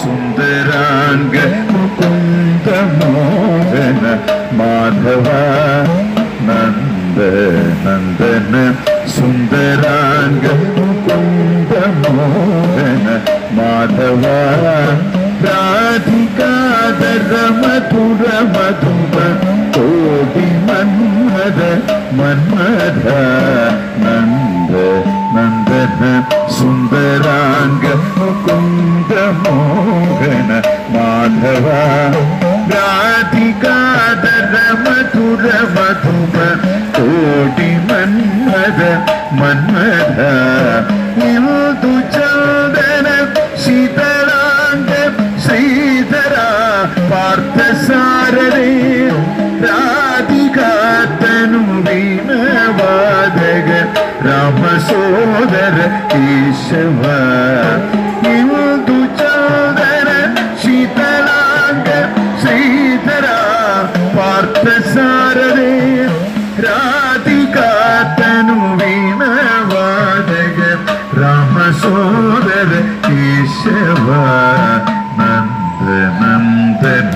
സുന്ദരാംഗ മുകുന്ദ മോഹന മാധവ നന്ദ നന്ദന സുന്ദരാംഗ മുകുന്ദ മോഹന മാധവ രാധികാധര മധുര മധുര കോടി മന്മഥ മന്മഥ നന്ദ നന്ദന സുന്ദരാംഗ മുകുന്ദ മോഹന മാധവ രാധികാധര മധുര മധുര കോടി മന്മഥ മന്മഥ ഇന്ദു ചന്ദന ശീതളാംഗ ശ്രീധര പാർത്ഥസാരഥി രാധികാതനു വീണവാദക രാമസോദര കേശവ ഇന്ദു ചന്ദന ശീതളാംഗ ശ്രീധര പാർത്ഥസാരഥി രാധികാതനു വീണവാദക രാമസോദര കേശവ നന്ദ നന്ദന